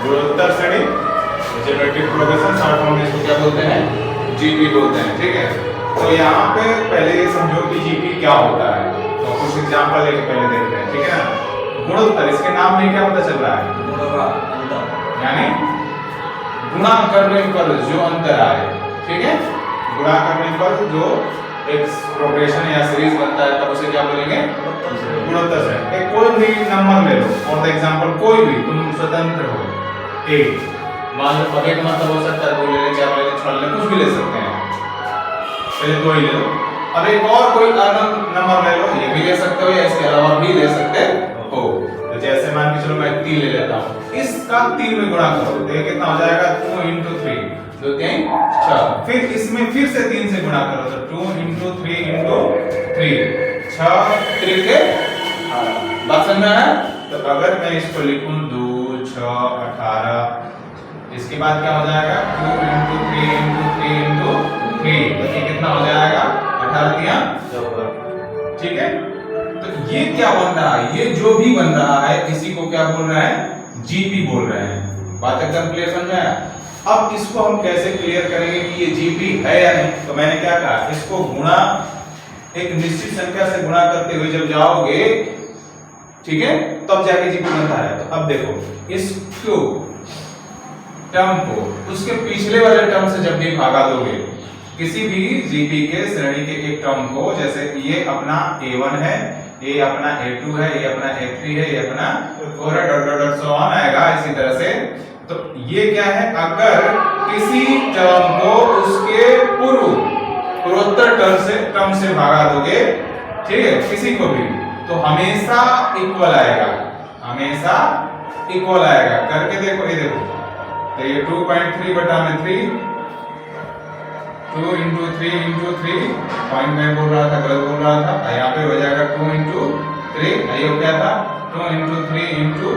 गुणोत्तर श्रेणी, geometric progression, short form में इसको क्या बोलते हैं, जीपी बोलते हैं। ठीक है, तो यहाँ पे पहले ये समझो कि जीपी क्या होता है, तो कुछ एग्जांपल लेके पहले देखते हैं। ठीक है ना, गुणोत्तर, इसके नाम में क्या पता चल रहा है, यानी गुणा करने पर जो अंतर आए। ठीक है, गुणा करने पर जो एक प्रोग्रेशन या सीरीज बनता है तब उसे क्या बोलेंगे, गुणोत्तर श्रेणी। एक कोई भी नंबर ले लो, फॉर एग्जांपल कोई भी, तुम स्वतंत्र हो, 8 मान लो, अब एक मतलब हो सकता है, दो ले लें, चार ले लें, छह ले लें, कुछ भी ले सकते हैं, पहले दो ही ले लो। अब एक और कोई नंबर ले लो, ये भी ले सकते हो या इसके अलावा भी ले सकते हो। तो जैसे मान के चलो मैं 3 ले लेता हूँ, इसका 3 में गुणा करो तो ये कितना हो जाएगा, 2 into 3, 2 3 6। फिर इसमें फिर से 3 से गुणा करो तो 2 into 3 into 3, 6 3 के, बात समझ में आया। तो अगर मैं इसको लिखूं 2 6 18, इसके बाद क्या हो जाएगा, 2 into 3 into 3 into 3, तो ये कितना हो जाएगा, 18 दिया। ठीक है, तो ये क्या बन रहा है, ये जो भी बन रहा है इसी को क्या बोल रहे हैं, जीपी बोल रहे हैं। बात एकदम क्लियर समझ में आया। अब इसको हम कैसे क्लियर करेंगे कि ये जीपी है या नहीं, तो मैंने क्या कहा, इसको गुणा, एक निश्चित संख्या से गुणा करते हुए जब जाओगे, ठीक है, तब जाके जीपी बनता है। तो अब देखो, इसको टर्म को उसके पिछले वाले टर्म से जब भी भागा दोगे, किसी भी जीपी के श्रेणी के एक टर्म को, जैसे ये अपना a1 है, ये अपना a2 है, ये अपना a3 है, ये अपना 4 है, dot dot dot so on आएगा इसी तरह से। तो ये क्या है, अगर किसी टर्म को उसके पूर्वोत्तर टर्म से भागा दोगे, ठीक है, किसी को भी, तो हमेशा इक्वल आएगा, हमेशा इक्वल आएगा। करके देखो, ये देखो, तो ये 2.3 बटा में 3, 2 into 3 into 3, पॉइंट में बोल रहा था, गलत बोल रहा था, यहाँ पे हो जाएगा 2 into 3, ये क्या था, 2 into 3 into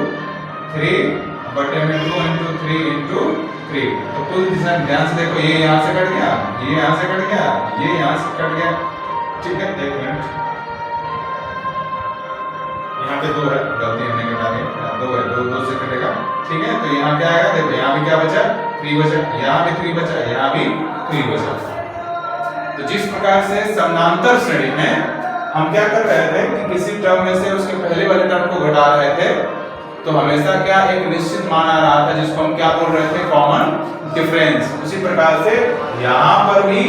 3 बटे में 2 into 3 into 3। तो कुल ध्यान से देखो, ये यहाँ से कट गया, ये यहाँ से कट गया, ये यहाँ से कट गया। ठीक है, एक मिनट, यहाँ पे 2 है, गलती हमने घटा दी, 2 है, 2 से कटेगा। ठीक है, तो यहाँ क्या आएगा, देखो यहाँ भी क्या बचा, 3 बचा, यहाँ भी 3 बचा, यहाँ भी 3 बचा। तो जिस प्रकार से समानांतर श्रेणी में हम क्या कर रहे थे कि किसी टर्म में से उसके पहले वाले टर्म को घटा रहे थे, तो हमेशा क्या एक निश्चित मान आ रहा था, जिसको हम क्या बोल रहे थे, कॉमन डिफरेंस। उसी प्रकार से यहाँ पर भी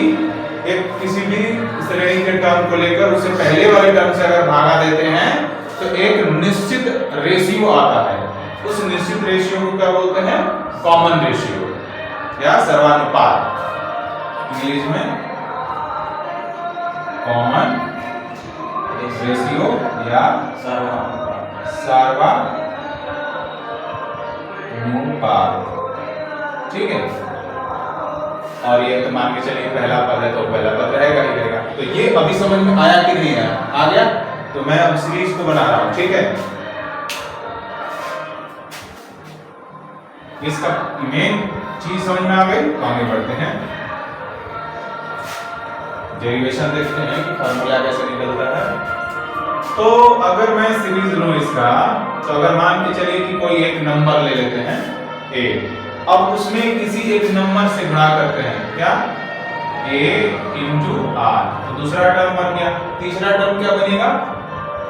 एक किसी भी श्रेणी के टर्म को लेकर उसे पहले वाले टर्म से अगर भागा देते हैं तो एक निश्चित रेशियो आता है। उस निश्चित रेशियो को क्या बोलते हैं, कॉमन रेशियो या सर्वानुपात, इंग्लिश में कॉमन रेशियो या सर्वानुपात। ठीक है, और ये तो मान के चलिए पहला पद है तो पहला पद रहेगा ही रहेगा। तो ये अभी समझ में आया कि नहीं आया, आ गया। तो मैं अब सीरीज को बना रहा हूं, ठीक है। इसका मेन चीज समझ में आ गई, तो आगे बढ़ते हैं, डेरिवेशन देखते हैं कि फार्मूला कैसे निकलता है। तो अगर मैं सीरीज लूं इसका, तो अगर मान के चलिए कि कोई एक नंबर ले लेते हैं a, अब उसमें किसी एक नंबर से गुणा करते हैं, क्या, a into r, तो दूसरा टर्म बन गया। तीसरा टर्म क्या बनेगा,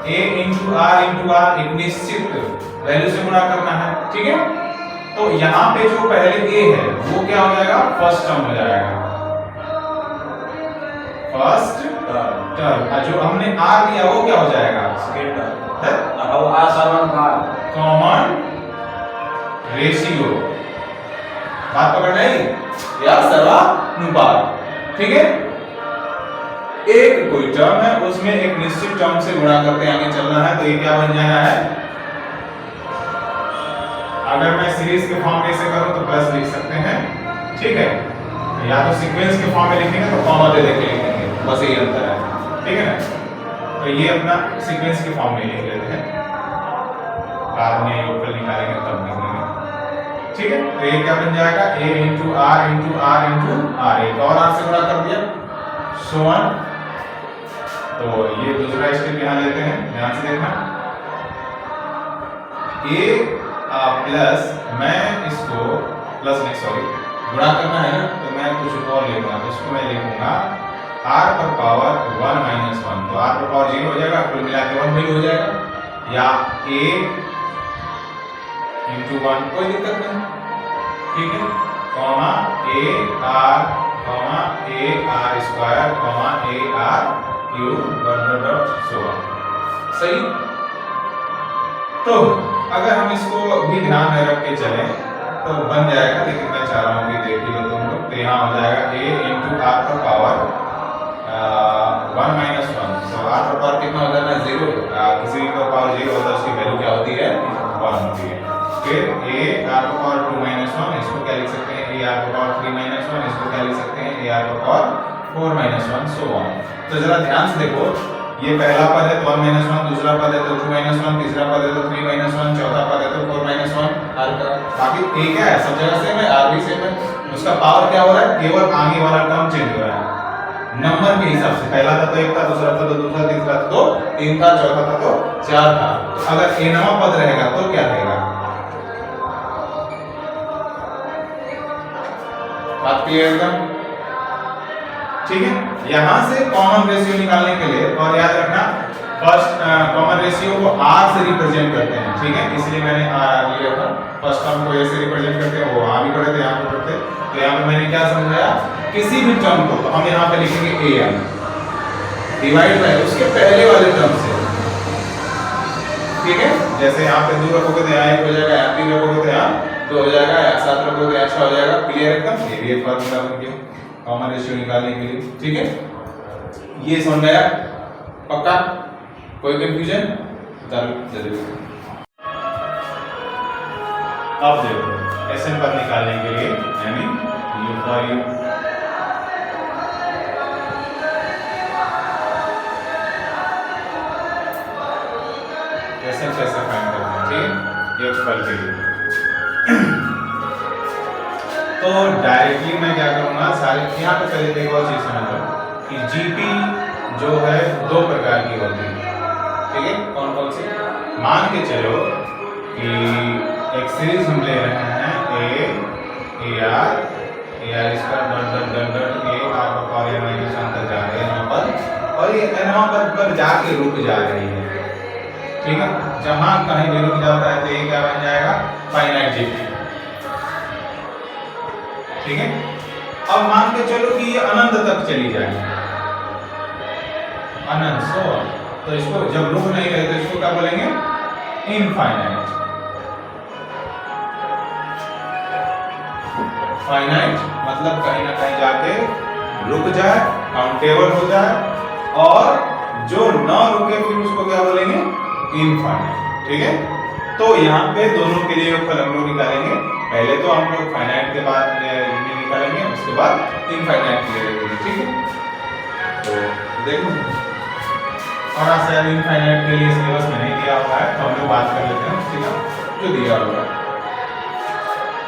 a into r एक निश्चित वैल्यू से गुणा करना है, ठीक है। तो यहाँ पे जो पहले a है वो क्या हो जाएगा, फर्स्ट टर्म हो जाएगा, फर्स्ट टर्म। जो हमने r लिया वो क्या हो जाएगा, सेकंड टर्म। अब r समानुपात, कॉमन रेशियो, बात पकड़ नहीं, या सर्वानुपात, ठीक है। एक कोई टर्म है उसमें एक निश्चित टर्म से गुणा करते आगे चलना है, तो ये क्या बन जाना है। अगर मैं सीरीज के फॉर्म में इसे करूं तो प्लस लिख सकते हैं, ठीक है, या तो सीक्वेंस के फॉर्म में लिखेंगे तो कॉमा दे देके लिखेंगे, बस यही अंतर है, ठीक है ना। तो ये अपना सीक्वेंस के फॉर्म में लिख लेते हैं, बाद में योगफल निकालेंगे तब लिखेंगे, ठीक है। तो ये क्या बन जाएगा, a into r into r into r, एक और r से गुणा कर दिया, सो ऑन। तो ये दूसरा स्टेप यहाँ लेते हैं, ध्यान से देखना, a प्लस मैं इसको प्लस नहीं सॉरी गुणा करना है ना, तो मैं कुछ और लिखूंगा, तो इसको मैं लिखूंगा r पर पावर 1 माइनस 1, तो r पर पावर 0 हो जाएगा, कुल मिला के 1 वैल्यू हो जाएगा, या a इंटू 1 कोई दिक्कत नहीं, ठीक है, comma a r square comma a r cube dot so on. सही। तो अगर हम इसको भी ध्यान में रख के चलें तो बन जाएगा, लेकिन मैं चाह रहा हूँ कि देख लो तुम लोग, तो यहाँ हो जाएगा a इंटू आर पर पावर 1 माइनस 1, तो आर पर पावर कितना हो जाएगा 0, किसी भी का पावर 0 होता है उसकी वैल्यू क्या होती है 1 होती है। फिर a आर पर पावर 2 माइनस 1, इसको क्या लिख सकते हैं a आर पर पावर 3 माइनस 1, इसको क्या लिख सकते हैं a आर पर पावर 4 माइनस 1 सो ऑन। तो जरा ध्यान से देखो, ये पहला पद है तो 1 माइनस 1, दूसरा पद है तो 2 माइनस 1, तीसरा पद है तो 3 माइनस 1, चौथा पद है तो 4 माइनस 1, आर का बाकी एक है, सब जगह सेम है, आर भी सेम है, उसका पावर क्या हो रहा है, केवल आगे वाला टर्म चेंज हो रहा है नंबर के हिसाब से, पहला था तो 1 था, दूसरा था तो 2 था, तीसरा था तो 3 था, चौथा था तो 4 था। तो अगर ए नवा पद रहेगा तो क्या रहेगा, बात क्लियर एकदम, ठीक है। यहां से कॉमन रेशियो निकालने के लिए, और याद रखना फर्स्ट कॉमन रेशियो को r से रिप्रेजेंट करते हैं, ठीक है, इसलिए मैंने r लिया था, फर्स्ट टर्म को a से रिप्रेजेंट करते हैं, वो वहां भी पढ़े थे यहां पे पढ़ते, तो यहां पे मैंने क्या समझाया, किसी भी टर्म को तो हम यहां पे लिखेंगे a डिवाइड बाय उसके पहले वाले टर्म से, ठीक है, जैसे यहां पे 2 रखोगे तो यहां 1 हो जाएगा, यहां 3 रखोगे तो यहां 2 हो जाएगा, यहां 7 रखोगे तो यहां 6 हो जाएगा, क्लियर एकदम, ये भी एक फार्मूला बन गया कॉमन रेशियो निकालने के लिए, ठीक है, ये समझ आया पक्का, कोई कंफ्यूजन जल्दी। अब देखो एसएन पद निकालने के लिए यानी यू फॉर यू, एसएन कैसे फाइंड करते हैं, ठीक है, ये पद के लिए तो डायरेक्टली मैं क्या करूंगा, सारे यहाँ पे पहले देखो और चीज समझ लो कि जीपी जो है 2 प्रकार की होती है, ठीक है, कौन कौन सी, मान के चलो कि एक सीरीज हम ले रहे हैं ए आर इसका डॉट ए आर पर पावर माइनस 1 तक जा रहे हैं यहाँ पर, और ये नवा पद पर जाके रुक जा रही है, ठीक है, जहां कहीं भी रुक जाता है तो ये क्या बन जाएगा फाइनाइट जीपी, ठीक है। अब मान के चलो कि ये अनंत तक चली जाए, अनंत सो, तो इसको जब रुक नहीं रहे तो इसको क्या बोलेंगे इनफाइनाइट, फाइनाइट मतलब कहीं ना कहीं जाके रुक जाए, काउंटेबल हो जाए, और जो न रुके फिर उसको क्या बोलेंगे इनफाइनाइट, ठीक है। तो यहाँ पे दोनों के लिए योगफल हम लोग निकालेंगे, पहले तो हम लोग फाइनाइट के बाद निकालेंगे, उसके बाद इनफाइनाइट के लिए, ठीक है। तो देखो थोड़ा सा इनफाइनाइट के लिए सिलेबस में नहीं दिया हुआ है, तो हम लोग बात कर लेते हैं ठीक है जो दिया हुआ है।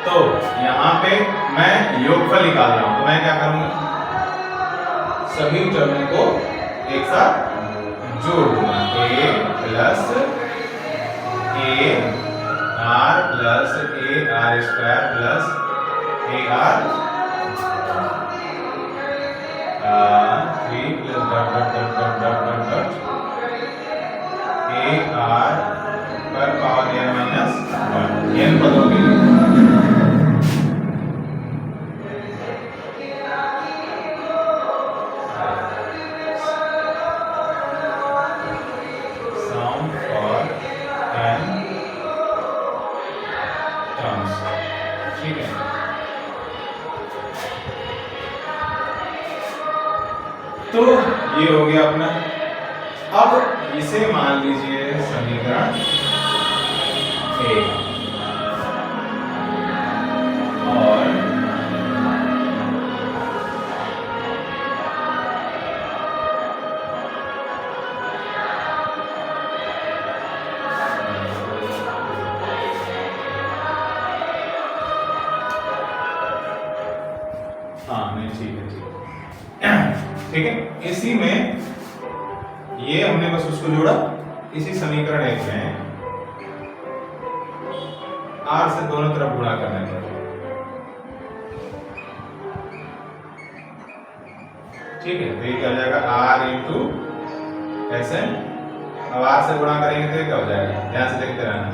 तो यहाँ पे मैं योगफल निकाल रहा हूँ, तो मैं क्या करूँगा, सभी टर्म को एक साथ जोड़ दूंगा, a plus a r plus a r square plus a r 3 plus dot dot dot dot dot dot dot a r पर पावर n माइनस 1 n पदों के लिए। तो ये हो गया अपना। अब इसे मान लीजिए समीकरण ए और हाँ नहीं ठीक है ठीक है। इसी में ये हमने बस उसको जोड़ा, इसी समीकरण एक में आर से दोनों तरफ गुणा करने पर, ठीक है। तो ये क्या हो जाएगा आर इंटू एस एन। अब आर से गुणा करेंगे तो ये क्या हो जाएगा, ध्यान से देखते रहना,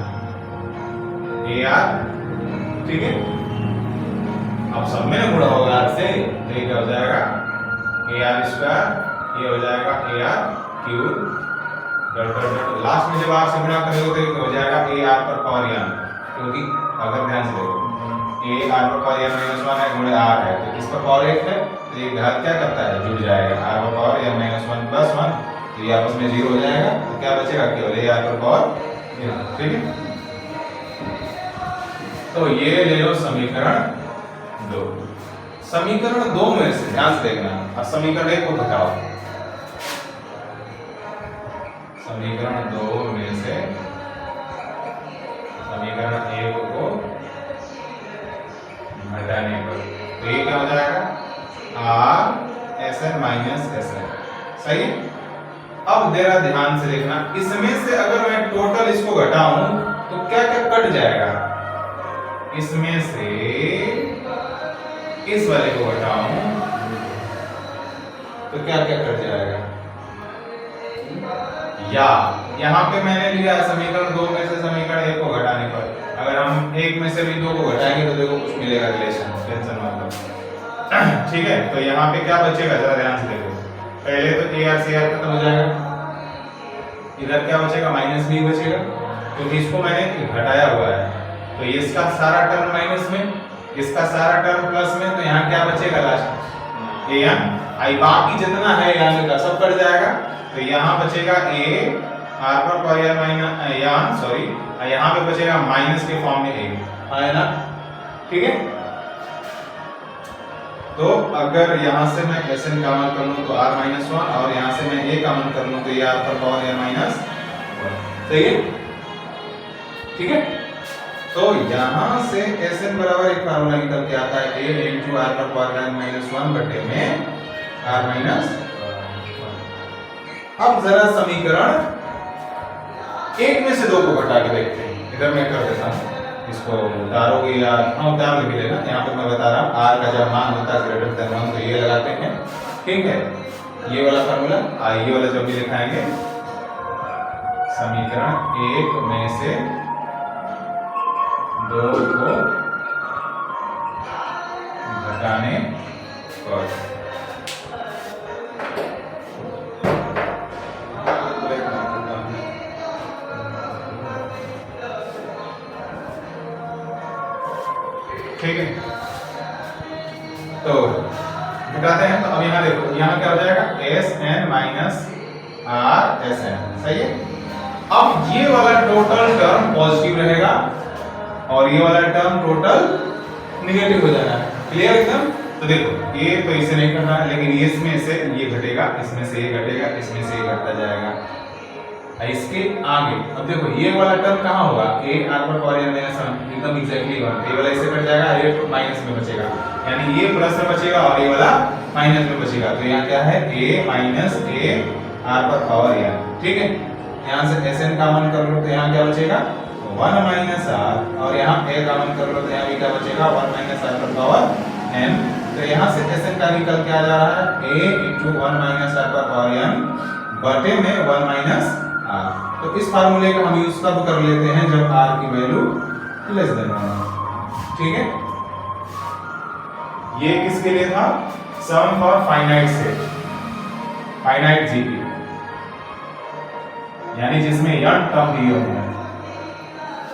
ए आर, ठीक है। अब सब में गुणा होगा आर से, तो ये क्या हो जाएगा ए आर स्क्वायर, ये हो जाएगा ए आर क्यूब, लास्ट में जब आर से गुणा करेंगे तो ये हो जाएगा ए आर पर पावर n, क्योंकि अगर ध्यान से देखो ए आर पर पावर n माइनस 1 है गुणे आर है, तो किस पर पावर 1 है, तो ये घात क्या करता है, जुड़ जाएगा, आर पर पावर n माइनस 1 प्लस 1, तो ये आपस में 0 हो जाएगा, तो क्या बचेगा केवल ए आर पर पावर 0, ठीक है। तो ये ले लो समीकरण 2। समीकरण 2 में से ध्यान से देखना, अब समीकरण 1 को घटाओ, समीकरण 2 में से समीकरण 1 को घटाने पर, तो ये क्या हो जाएगा R S N minus S N, सही। अब जरा ध्यान से देखना, इसमें से अगर मैं टोटल इसको घटाऊं तो क्या क्या कट जाएगा, इसमें से इस वाले को घटाऊं तो क्या क्या कट जाएगा, या यहाँ पे मैंने लिया समीकरण 2 में से समीकरण 1 को घटाने पर, अगर हम 1 में से भी 2 को घटाएंगे तो देखो कुछ मिलेगा रिलेशन, टेंशन मत लो, ठीक है। तो यहाँ पे क्या बचेगा जरा ध्यान से देखो, पहले तो ए आर सी आर खत्म हो जाएगा, इधर क्या बचेगा माइनस बी बचेगा, क्योंकि इसको मैंने घटाया हुआ है, तो इसका सारा टर्म माइनस में, इसका सारा टर्म प्लस में, तो यहाँ क्या बचेगा लास्ट ए एन, आई बाकी जितना है यहाँ का सब कट जाएगा, तो यहाँ बचेगा ए आर पर पावर माइनस यान सॉरी, यहाँ पे बचेगा माइनस के फॉर्म में ए, है ना, ठीक है। तो अगर यहाँ से मैं एस एन कॉमन कर लूँ तो आर माइनस 1, और यहाँ से मैं ए कॉमन कर लूँ तो ये आर पर पावर n माइनस 1, सही है, ठीक है। तो यहाँ से एस एन बराबर एक फार्मूला निकल के आता है ए इंटू आर पर पावर n माइनस 1 बटे में आर माइनस 1। अब जरा समीकरण 1 में से 2 को घटा के देखते हैं, इधर मैं कर देता हूँ, इसको उतारोगे या उतार भी लेना, यहाँ पे मैं बता रहा हूँ आर का जब मान होता है ग्रेटर देन 1 तो ये लगाते हैं, ठीक है, ये वाला फार्मूला, ये वाला जब भी लिखाएंगे समीकरण 1 में से 2 को घटाने पर, ठीक है। तो घटाते हैं, तो अब यहाँ देखो, यहाँ क्या हो जाएगा S N minus R S N, सही है। अब ये वाला टोटल टर्म पॉजिटिव रहेगा और ये वाला टर्म टोटल निगेटिव हो जाएगा, क्लियर एकदम। तो देखो ये तो इसे नहीं करना है, लेकिन इसमें से ये घटेगा, इसमें से ये घटेगा, इसमें से ये घटता जाएगा, इसके आगे अब देखो ये वाला टर्म कहाँ होगा, ए आर पर पावर n माइनस 1 एकदम एग्जैक्टली 1, ये वाला इससे कट जाएगा, ये माइनस में बचेगा, यानी ये प्लस में बचेगा और ये वाला माइनस में बचेगा, तो यहाँ क्या है a माइनस a आर पर पावर n, ठीक है। यहाँ से एस एन कॉमन कर लो तो यहाँ क्या बचेगा 1 माइनस आर, और यहाँ a कॉमन कर लो तो यहाँ भी क्या बचेगा 1 माइनस आर पर पावर n, तो यहाँ से एस एन का निकल के आ जा रहा है a इंटू 1 माइनस आर पर पावर n बटे में 1 माइनस आर। तो इस फार्मूले का हम यूज तब कर लेते हैं जब आर की वैल्यू लेस देन 1, ठीक है। ये किसके लिए था, sum for finite set, finite GP, यानी जिसमें n टर्म दिए हुए हैं,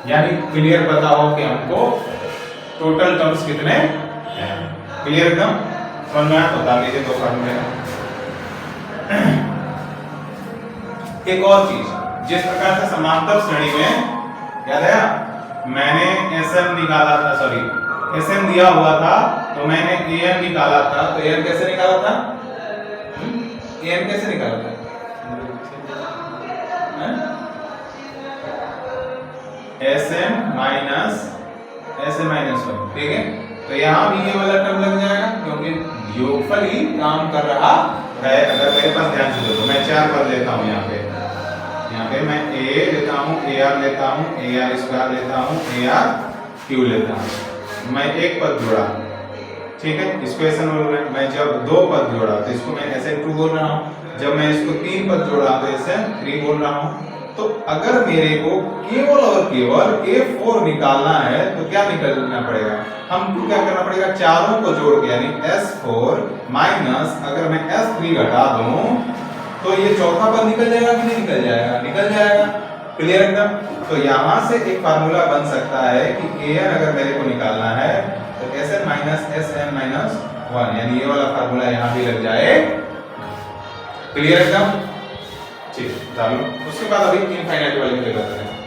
यानी क्लियर पता हो कि हमको टोटल टर्म्स कितने हैं, क्लियर एकदम समझ में आया, बता दीजिए दो फार्मूले। एक और चीज, जिस प्रकार से समांतर श्रेणी में याद है मैंने एसएम निकाला था, सॉरी एसएम दिया हुआ था, तो मैंने एएम निकाला था, तो एएम कैसे निकाला था, एएम कैसे निकाला था, एसएम माइनस 1, ठीक है। तो यहाँ भी ये वाला टर्म लग जाएगा, क्योंकि योगफल ही काम कर रहा है। अगर मेरे पास ध्यान से देखो, मैं 4 पद लेता हूँ, यहाँ पे मैं a लेता हूँ, ar लेता हूँ, ar स्क्वायर लेता हूँ, ar क्यू लेता हूँ। मैं एक पद जोड़ा, ठीक है, इसको ऐसे में मैं जब दो पद जोड़ा तो इसको मैं ऐसे 2 बोल रहा हूँ, जब मैं इसको 3 पद जोड़ा तो ऐसे 3 बोल रहा हूँ। तो अगर मेरे को केवल और केवल A4 निकालना है तो क्या निकालना पड़ेगा, हमको क्या करना पड़ेगा, चारों को जोड़ के यानी S4 माइनस अगर मैं S3 घटा दूं तो ये चौथा पद निकल जाएगा कि नहीं निकल जाएगा, निकल जाएगा। क्लियर एकदम। तो यहां से एक फार्मूला बन सकता है कि an अगर मेरे को निकालना है तो Sn माइनस Sn माइनस 1, यानी ये वाला फार्मूला यहां भी लग जाए। क्लियर एकदम, ठीक। चालू उसके बाद अभी इनफाइनाइट वाले पे करते हैं।